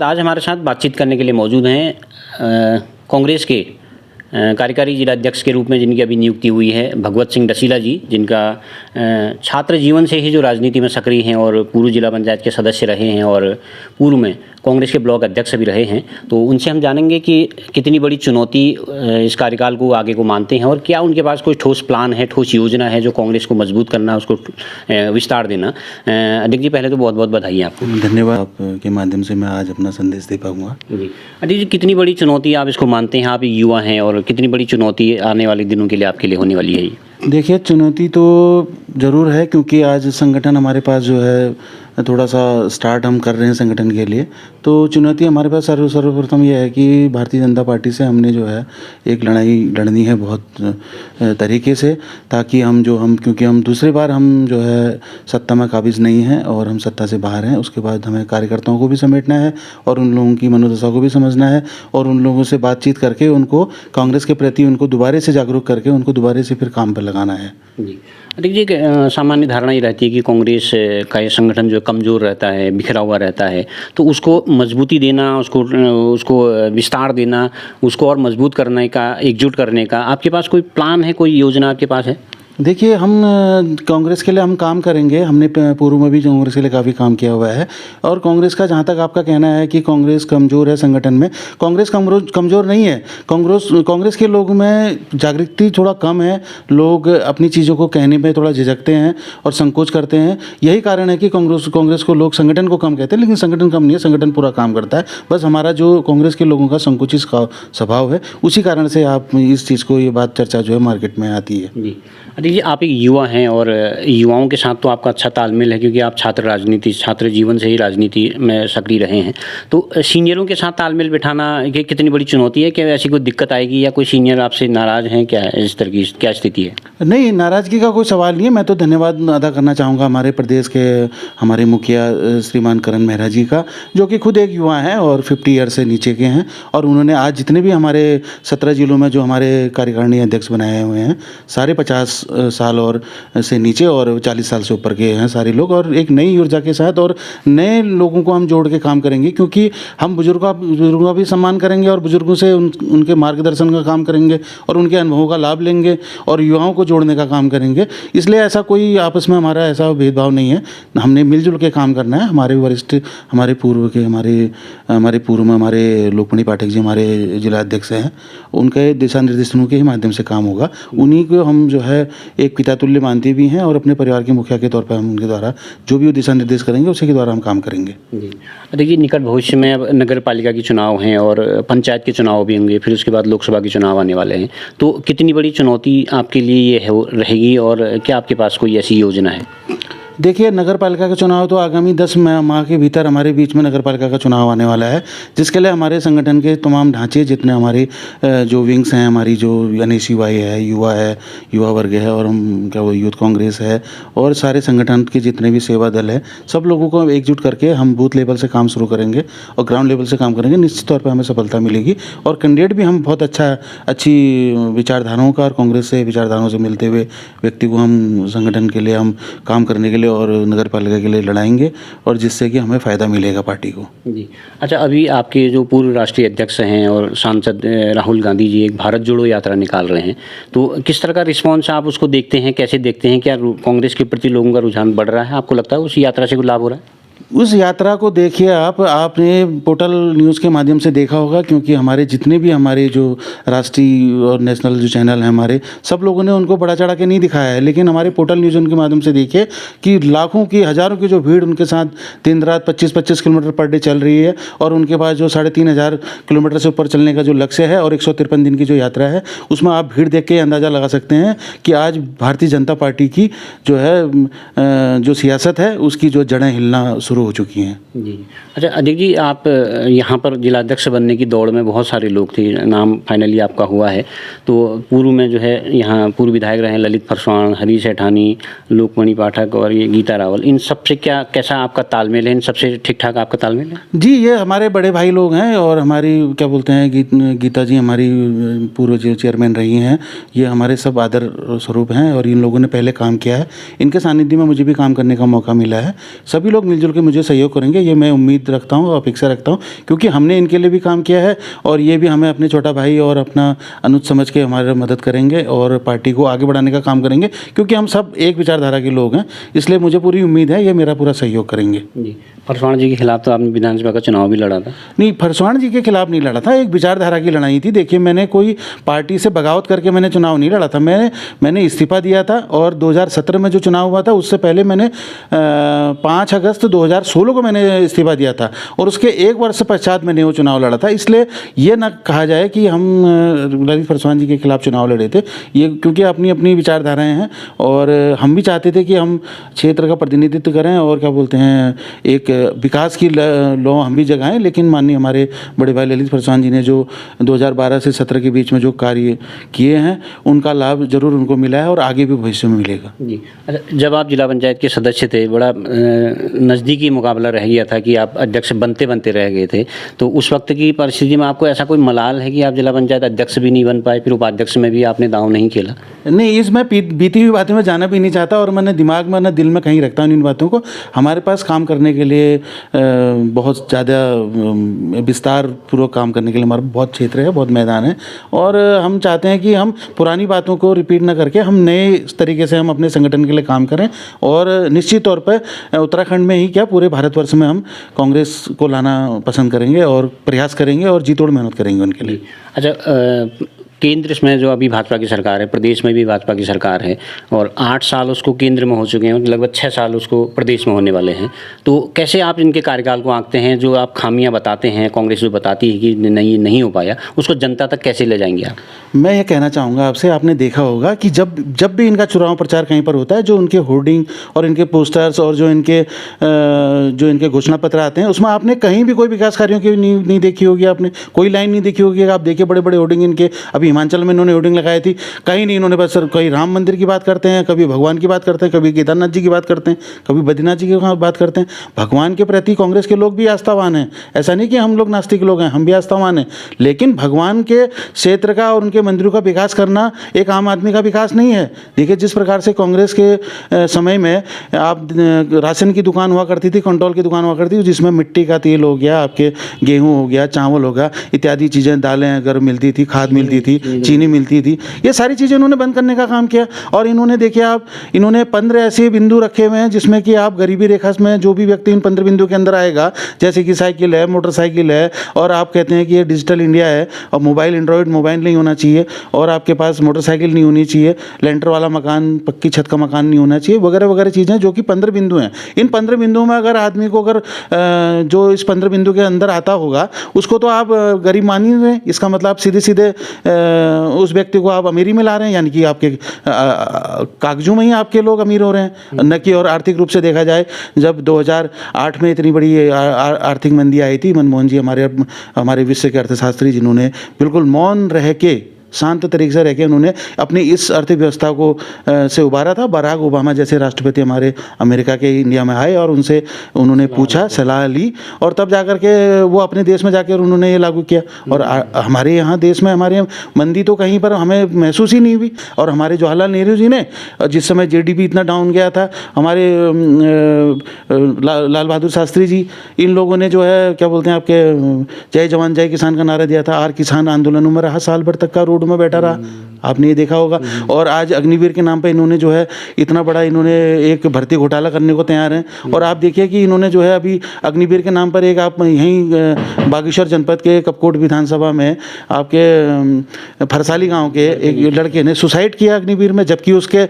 आज हमारे साथ बातचीत करने के लिए मौजूद हैं कांग्रेस के कार्यकारी जिलाध्यक्ष के रूप में जिनकी अभी नियुक्ति हुई है भगवत सिंह डसीला जी, जिनका छात्र जीवन से ही जो राजनीति में सक्रिय हैं और पूर्व जिला पंचायत के सदस्य रहे हैं और पूर्व में कांग्रेस के ब्लॉक अध्यक्ष भी रहे हैं। तो उनसे हम जानेंगे कि कितनी बड़ी चुनौती इस कार्यकाल को आगे को मानते हैं और क्या उनके पास कोई ठोस प्लान है, ठोस योजना है जो कांग्रेस को मजबूत करना, उसको विस्तार देना। अध्यक्ष जी, पहले तो बहुत बहुत बधाई आपको। धन्यवाद। आपके माध्यम से मैं आज अपना संदेश दे पाऊँगा। जी अध्यक्ष जी, कितनी बड़ी चुनौती आप इसको मानते हैं? आप एक युवा हैं और कितनी बड़ी चुनौती आने वाले दिनों के लिए आपके लिए होने वाली है ये? देखिए, चुनौती तो ज़रूर है क्योंकि आज संगठन हमारे पास जो है थोड़ा सा स्टार्ट हम कर रहे हैं संगठन के लिए। तो चुनौती हमारे पास सर्वप्रथम यह है कि भारतीय जनता पार्टी से हमने जो है एक लड़ाई लड़नी है बहुत तरीके से, ताकि क्योंकि हम दूसरी बार हम जो है सत्ता में काबिज नहीं हैं और हम सत्ता से बाहर हैं। उसके बाद हमें कार्यकर्ताओं को भी समेटना है और उन लोगों की मनोदशा को भी समझना है और उन लोगों से बातचीत करके उनको कांग्रेस के प्रति उनको दोबारा से जागरूक करके उनको दोबारा से फिर काम पर लगाना है। जी देखिए, सामान्य धारणा ये रहती है कि कांग्रेस का ये संगठन जो कमज़ोर रहता है, बिखरा हुआ रहता है, तो उसको मजबूती देना, उसको विस्तार देना, उसको और मजबूत करने का, एकजुट करने का आपके पास कोई प्लान है, कोई योजना आपके पास है? देखिए, हम कांग्रेस के लिए हम काम करेंगे। हमने पूर्व में भी कांग्रेस के लिए काफ़ी काम किया हुआ है और कांग्रेस का जहाँ तक आपका कहना है कि कांग्रेस कमज़ोर है संगठन में, कांग्रेस कमज़ोर नहीं है। कांग्रेस के लोगों में जागृति थोड़ा कम है। लोग अपनी चीज़ों को कहने में थोड़ा झिझकते हैं और संकोच करते हैं। यही कारण है कि कांग्रेस को लोग संगठन को कम कहते हैं, लेकिन संगठन कम नहीं है, संगठन पूरा काम करता है। बस हमारा जो कांग्रेस के लोगों का संकुचित स्वभाव है, उसी कारण से आप इस चीज़ को, ये बात चर्चा जो है मार्केट में आती है। जी देखिए, आप एक युवा हैं और युवाओं के साथ तो आपका अच्छा तालमेल है क्योंकि आप छात्र जीवन से ही राजनीति में सक्रिय रहे हैं। तो सीनियरों के साथ तालमेल बिठाना ये कितनी बड़ी चुनौती है? क्या ऐसी कोई दिक्कत आएगी या कोई सीनियर आपसे नाराज़ हैं? क्या है इस तरह की क्या स्थिति है? नहीं, नाराज़गी का कोई सवाल नहीं है। मैं तो धन्यवाद अदा करना चाहूँगा हमारे प्रदेश के हमारे मुखिया श्रीमान करण मेहरा जी का, जो कि खुद एक युवा हैं और 50 ईयर से नीचे के हैं और उन्होंने आज जितने भी हमारे 17 जिलों में जो हमारे कार्यकारिणी अध्यक्ष बनाए हुए हैं, सारे 50 साल और से नीचे और 40 साल से ऊपर के हैं सारे लोग, और एक नई ऊर्जा के साथ और नए लोगों को हम जोड़ के काम करेंगे क्योंकि हम बुजुर्गों का भी सम्मान करेंगे और बुजुर्गों से उनके मार्गदर्शन का काम करेंगे और उनके अनुभवों का लाभ लेंगे और युवाओं को जोड़ने का काम करेंगे। इसलिए ऐसा कोई आपस में हमारा ऐसा भेदभाव नहीं है। हमने मिलजुल के काम करना है। हमारे वरिष्ठ, हमारे पूर्व में हमारे लोकमणि पाठक जी हमारे जिला अध्यक्ष हैं, उनके दिशा निर्देशों के ही माध्यम से काम होगा। उन्हीं को हम जो है एक पिता तुल्य मानते भी हैं और अपने परिवार के मुखिया के तौर पर हम उनके द्वारा जो भी वो दिशा निर्देश करेंगे उसी के द्वारा हम काम करेंगे। जी देखिए, निकट भविष्य में अब नगर पालिका के चुनाव हैं और पंचायत के चुनाव भी होंगे, फिर उसके बाद लोकसभा के चुनाव आने वाले हैं। तो कितनी बड़ी चुनौती आपके लिए ये रहेगी और क्या आपके पास कोई ऐसी योजना है? देखिए, नगर पालिका का चुनाव तो आगामी 10 माह के भीतर हमारे बीच में नगर पालिका का चुनाव आने वाला है, जिसके लिए हमारे संगठन के तमाम ढांचे, जितने हमारे जो विंग्स हैं, हमारी जो NSUI है, युवा वर्ग है और हम यूथ कांग्रेस है और सारे संगठन के जितने भी सेवा दल है, सब लोगों को एकजुट करके हम बूथ लेवल से काम शुरू करेंगे और ग्राउंड लेवल से काम करेंगे। निश्चित तौर पर हमें सफलता मिलेगी और कैंडिडेट भी हम बहुत अच्छी विचारधाराओं का और कांग्रेस से विचारधाराओं से मिलते हुए व्यक्ति को हम संगठन के लिए हम काम करने के लिए और नगर पालिका के लिए लड़ाएंगे और जिससे कि हमें फ़ायदा मिलेगा पार्टी को। जी अच्छा, अभी आपके जो पूर्व राष्ट्रीय अध्यक्ष हैं और सांसद राहुल गांधी जी एक भारत जोड़ो यात्रा निकाल रहे हैं, तो किस तरह का रिस्पांस आप उसको देखते हैं, कैसे देखते हैं? क्या कांग्रेस के प्रति लोगों का रुझान बढ़ रहा है? आपको लगता है उस यात्रा से कोई लाभ हो रहा है? उस यात्रा को देखिए, आपने पोर्टल न्यूज़ के माध्यम से देखा होगा क्योंकि हमारे जितने भी हमारे जो राष्ट्रीय और नेशनल जो चैनल हैं हमारे, सब लोगों ने उनको बढ़ा चढ़ा के नहीं दिखाया है, लेकिन हमारे पोर्टल न्यूज़ उनके माध्यम से देखिए कि लाखों की, हज़ारों की जो भीड़ उनके साथ दिन रात 25-25 किलोमीटर पर डे चल रही है और उनके पास जो 3,500 किलोमीटर से ऊपर चलने का जो लक्ष्य है और 153 दिन की जो यात्रा है, उसमें आप भीड़ देख के अंदाज़ा लगा सकते हैं कि आज भारतीय जनता पार्टी की जो है जो सियासत है उसकी जो जड़ें हिलना शुरू हो चुकी हैं। जी अच्छा, अध्यक्ष जी, आप यहाँ पर जिलाध्यक्ष बनने की दौड़ में बहुत सारे लोग थे, नाम फाइनली आपका हुआ है। तो पूर्व में जो है यहाँ पूर्व विधायक रहे ललित फरसवाण, हरीश सेठानी, लोकमणि पाठक और ये गीता रावल, इन सबसे कैसा आपका तालमेल है? इन सबसे ठीक ठाक आपका तालमेल है? जी, ये हमारे बड़े भाई लोग हैं और हमारी क्या बोलते हैं गीता जी हमारी पूर्व जो चेयरमैन रही हैं, ये हमारे सब आदर स्वरूप हैं और इन लोगों ने पहले काम किया है। इनके सानिध्य में मुझे भी काम करने का मौका मिला है। सभी लोग मिलजुल के मुझे सहयोग करेंगे, ये मैं उम्मीद रखता हूँ, अपेक्षा रखता हूँ, क्योंकि हमने इनके लिए भी काम किया है और ये भी हमें अपने छोटा भाई और अपना अनुज समझ के हमारी मदद करेंगे और पार्टी को आगे बढ़ाने का काम करेंगे, क्योंकि हम सब एक विचारधारा के लोग हैं। इसलिए मुझे पूरी उम्मीद है ये मेरा पूरा सहयोग करेंगे। जी, फरसाण जी के खिलाफ तो आपने विधानसभा का चुनाव भी लड़ा था। नहीं, फरसाण जी के खिलाफ नहीं लड़ा था, एक विचारधारा की लड़ाई थी। देखिए, मैंने कोई पार्टी से बगावत करके मैंने चुनाव नहीं लड़ा था। मैंने इस्तीफा दिया था और 2017 में जो चुनाव हुआ था उससे पहले मैंने 5 अगस्त 2016 को मैंने इस्तीफा दिया था और उसके 1 वर्ष पश्चात मैंने वो चुनाव लड़ा था। इसलिए ये ना कहा जाए कि हम ललित फरसाण जी के खिलाफ चुनाव लड़े थे, ये क्योंकि अपनी अपनी विचारधाराएँ हैं और हम भी चाहते थे कि हम क्षेत्र का प्रतिनिधित्व करें और क्या बोलते हैं, एक विकास की लौ हम भी जगाएं। लेकिन माननीय हमारे बड़े भाई ललित फरसाण जी ने जो 2012 से 17 के बीच में जो कार्य किए हैं उनका लाभ जरूर उनको मिला है और आगे भी भविष्य में मिलेगा। जी, अच्छा, जब आप जिला पंचायत के सदस्य थे, बड़ा नज़दीकी मुकाबला रह गया था कि आप अध्यक्ष बनते बनते रह गए थे, तो उस वक्त की परिस्थिति में आपको ऐसा कोई मलाल है कि आप जिला पंचायत अध्यक्ष भी नहीं बन पाए, फिर उपाध्यक्ष में भी आपने दांव नहीं खेला? नहीं, इसमें बीती हुई बातों में जाना भी नहीं चाहता और मैंने दिमाग में ना दिल में कहीं रखता हूँ इन बातों को। हमारे पास काम करने के लिए बहुत ज़्यादा विस्तार पूर्वक काम करने के लिए हमारा बहुत क्षेत्र है, बहुत मैदान है और हम चाहते हैं कि हम पुरानी बातों को रिपीट ना करके हम नए तरीके से हम अपने संगठन के लिए काम करें और निश्चित तौर पर उत्तराखंड में ही क्या पूरे भारतवर्ष में हम कांग्रेस को लाना पसंद करेंगे और प्रयास करेंगे और जी तोड़ मेहनत करेंगे उनके लिए। अच्छा, केंद्र में जो अभी भाजपा की सरकार है, प्रदेश में भी भाजपा की सरकार है और 8 साल उसको केंद्र में हो चुके हैं, लगभग 6 साल उसको प्रदेश में होने वाले हैं, तो कैसे आप इनके कार्यकाल को आंकते हैं? जो आप खामियां बताते हैं, कांग्रेस जो बताती है कि नहीं हो पाया, उसको जनता तक कैसे ले जाएंगे आप? मैं ये कहना चाहूँगा आपसे, आपने देखा होगा कि जब भी इनका चुनाव प्रचार कहीं पर होता है, जो उनके होर्डिंग और इनके पोस्टर्स और जो इनके घोषणा पत्र आते हैं, उसमें आपने कहीं भी कोई विकास कार्यों की नहीं देखी होगी, आपने कोई लाइन नहीं देखी होगी। आप देखिए बड़े बड़े होर्डिंग इनके, अभी हिमाचल में इन्होंने होर्डिंग लगाई थी, कहीं नहीं इन्होंने बस कहीं राम मंदिर की बात करते हैं, कभी भगवान की बात करते हैं, कभी केदारनाथ जी की बात करते हैं, कभी बद्रीनाथ जी की बात करते हैं। भगवान के प्रति कांग्रेस के लोग भी आस्थावान हैं, ऐसा नहीं कि हम लोग नास्तिक लोग हैं, हम भी आस्थावान हैं, लेकिन भगवान के क्षेत्र का और उनके मंदिरों का विकास करना एक आम आदमी का विकास नहीं है। देखिए, जिस प्रकार से कांग्रेस के समय में आप राशन की दुकान हुआ करती थी, कंट्रोल की दुकान हुआ करती थी, जिसमें मिट्टी का तेल हो गया, आपके गेहूँ हो गया, चावल हो गया, इत्यादि चीज़ें, दालें अगर मिलती थी, खाद मिलती थी, चीनी मिलती थी, ये सारी चीज़ें इन्होंने बंद करने का काम किया। और इन्होंने देखिए इन्होंने 15 ऐसे बिंदु रखे हुए हैं जिसमें कि आप गरीबी रेखा में जो भी व्यक्ति इन 15 बिंदु के अंदर आएगा, जैसे कि साइकिल है, मोटरसाइकिल है, और आप कहते हैं कि ये डिजिटल इंडिया है और मोबाइल, एंड्रॉयड मोबाइल नहीं होना चाहिए और आपके पास मोटरसाइकिल नहीं होनी चाहिए, लेंटर वाला मकान, पक्की छत का मकान नहीं होना चाहिए, वगैरह वगैरह चीज़ें, जो कि 15 बिंदु हैं। इन 15 बिंदुओं में अगर आदमी को अगर जो इस 15 बिंदु के अंदर आता होगा उसको तो आप गरीब मान ही रहे हैं। इसका मतलब आप सीधे सीधे उस व्यक्ति को आप अमीरी में ला रहे हैं, यानी कि आपके कागजों में ही आपके लोग अमीर हो रहे हैं, न कि और आर्थिक रूप से देखा जाए, जब 2008 में इतनी बड़ी आर्थिक मंदी आई थी, मनमोहन जी हमारे विश्व के अर्थशास्त्री, जिन्होंने बिल्कुल मौन रह के, शांत तरीके से रह के उन्होंने अपनी इस अर्थव्यवस्था को से उबारा था। बराक ओबामा जैसे राष्ट्रपति हमारे अमेरिका के इंडिया में आए और उनसे उन्होंने पूछा, सलाह ली और तब जाकर के वो अपने देश में जाकर उन्होंने ये लागू किया। और हमारे यहाँ देश में हमारे मंदी तो कहीं पर हमें महसूस ही नहीं हुई। और हमारे जवाहरलाल नेहरू जी ने, जिस समय GDP इतना डाउन गया था, हमारे लाल बहादुर शास्त्री जी, इन लोगों ने जो है क्या बोलते हैं आपके जय जवान जय किसान का नारा दिया था और किसान आंदोलनों में रहा, साल भर तक का रोड में बैठा रहा, आपने ये देखा होगा। और आज अग्निवीर के नाम पे इन्होंने जो है इतना बड़ा इन्होंने एक भर्ती घोटाला करने को तैयार हैं। और आप देखिए कि इन्होंने जो है अभी अग्निवीर के नाम पर एक, आप यहीं बागेश्वर जनपद के कपकोट विधानसभा में आपके फरसाली गांव के एक लड़के ने सुसाइड किया अग्निवीर में, जबकि उसके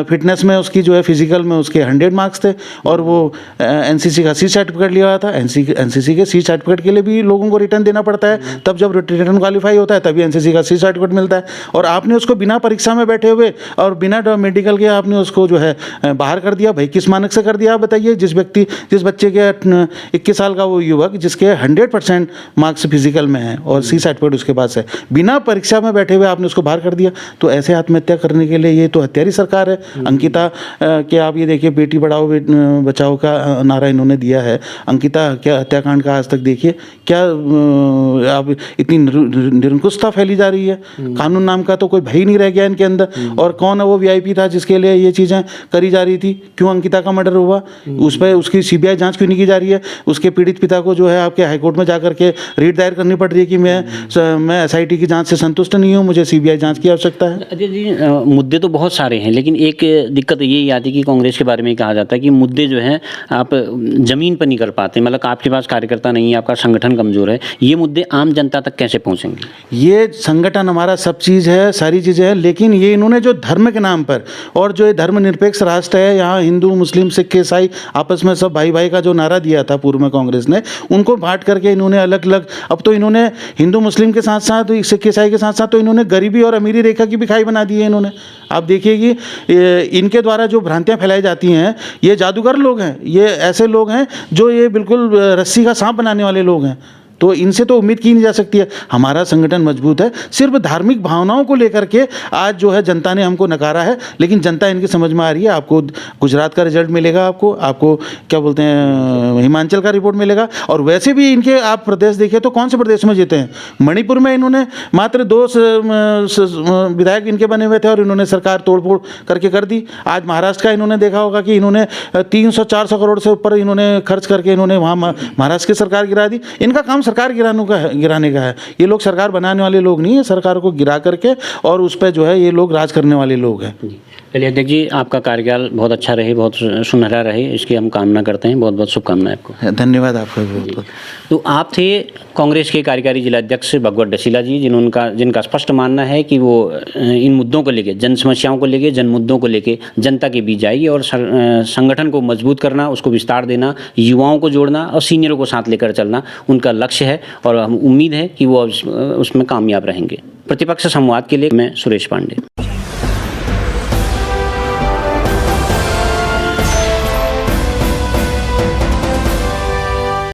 फिटनेस में, उसकी जो है फिजिकल में उसके 100 मार्क्स थे और वो NCC का C सर्टिफिकेट लिया हुआ था। NCC के C सर्टिफिकेट के लिए भी लोगों को रिटर्न देना पड़ता है, तब जब रिटर्न क्वालिफाई होता है तभी NCC का C सर्टिफिकेट मिलता है। और आपने उसको बिना परीक्षा में बैठे हुए और बिना मेडिकल के आपने उसको जो है बाहर कर दिया। भाई किस मानक से कर दिया आप बताइए? जिस बच्चे के 21 साल का वो युवक जिसके 100% मार्क्स फिजिकल में है और C सर्टिफिकेट उसके पास है, बिना परीक्षा में बैठे हुए आपने उसको बाहर कर दिया। तो ऐसे आत्महत्या करने के लिए ये तो हत्यारी सरकार है। अंकिता के आप ये देखिए, बेटी बढ़ाओ बचाओ का नारा इन्होंने दिया है। अंकिता क्या हत्याकांड का आज तक देखिए क्या आप इतनी निरंकुशता फैली जा रही है। कानून नाम का तो कोई भय नहीं रह गया इनके अंदर। और कौन है वो वीआईपी था जिसके लिए ये चीज़ें करी जा रही थी? क्यों अंकिता का मर्डर हुआ, उस पर उसकी सीबीआई जांच क्यों नहीं की जा रही है? उसके पीड़ित पिता को जो है आपके हाईकोर्ट में जा करके रीट दायर करनी पड़ रही है कि मैं एसआईटी की जांच से संतुष्ट नहीं हूँ, मुझे सीबीआई जांच की आवश्यकता है। अजय जी, मुद्दे तो बहुत सारे हैं, लेकिन एक दिक्कत यही आती है कि कांग्रेस के बारे में कहा जाता है कि मुद्दे जो हैं आप ज़मीन पर नहीं कर पाते, मतलब आपके पास कार्यकर्ता नहीं है, आपका संगठन कमज़ोर है। ये मुद्दे आम जनता तक कैसे पहुँचेंगे? ये संगठन हमारा सब चीज़ है, सारी चीज़ें हैं, लेकिन ये इन्होंने जो धर्म के नाम पर, और जो ये धर्मनिरपेक्ष राष्ट्र है, यहाँ हिंदू मुस्लिम सिख ईसाई आपस में सब भाई भाई का जो नारा दिया था पूर्व में कांग्रेस ने, उनको बांट करके इन्होंने अलग अलग, अब तो इन्होंने हिंदू मुस्लिम के साथ साथ सिख ईसाई के साथ साथ तो इन्होंने गरीबी और अमीरी रेखा की भी खाई बना दी है इन्होंने। आप देखिए कि इनके द्वारा जो भ्रांतियाँ फैलाई जाती हैं, ये जादूगर लोग हैं, ये ऐसे लोग हैं जो ये बिल्कुल रस्सी का सांप बनाने वाले लोग हैं, तो इनसे तो उम्मीद की नहीं जा सकती है। हमारा संगठन मजबूत है, सिर्फ धार्मिक भावनाओं को लेकर के आज जो है जनता ने हमको नकारा है, लेकिन जनता इनकी समझ में आ रही है। आपको गुजरात का रिजल्ट मिलेगा, आपको क्या बोलते हैं हिमाचल का रिपोर्ट मिलेगा, और वैसे भी इनके आप प्रदेश देखिए तो कौन से प्रदेश में जीते हैं? मणिपुर में इन्होंने मात्र 2 विधायक इनके बने हुए थे और इन्होंने सरकार तोड़फोड़ करके कर दी। आज महाराष्ट्र का इन्होंने देखा होगा कि इन्होंने 300-400 करोड़ से ऊपर इन्होंने खर्च करके इन्होंने वहाँ महाराष्ट्र की सरकार गिरा दी। इनका काम सरकार गिराने का है। ये लोग सरकार बनाने वाले लोग नहीं है, सरकार को गिरा करके और उस पर जो है ये लोग राज करने वाले लोग हैं। चलिए अध्यक्ष जी, आपका कार्यकाल बहुत अच्छा रहे, बहुत सुनहरा रहे, इसकी हम कामना करते हैं। बहुत बहुत शुभकामनाएं आपको। धन्यवाद आपका बहुत बहुत। तो आप थे कांग्रेस के कार्यकारी जिला अध्यक्ष भगवत डसीला जी, जिनका स्पष्ट मानना है कि वो इन मुद्दों को लेके, जन समस्याओं को लेके, जन मुद्दों को लेके जनता के बीच जाएगी और संगठन को मजबूत करना, उसको विस्तार देना, युवाओं को जोड़ना और सीनियरों को साथ लेकर चलना उनका लक्ष्य है, और हम उम्मीद है कि वो उसमें कामयाब रहेंगे। प्रतिपक्ष संवाद के लिए मैं सुरेश पांडे।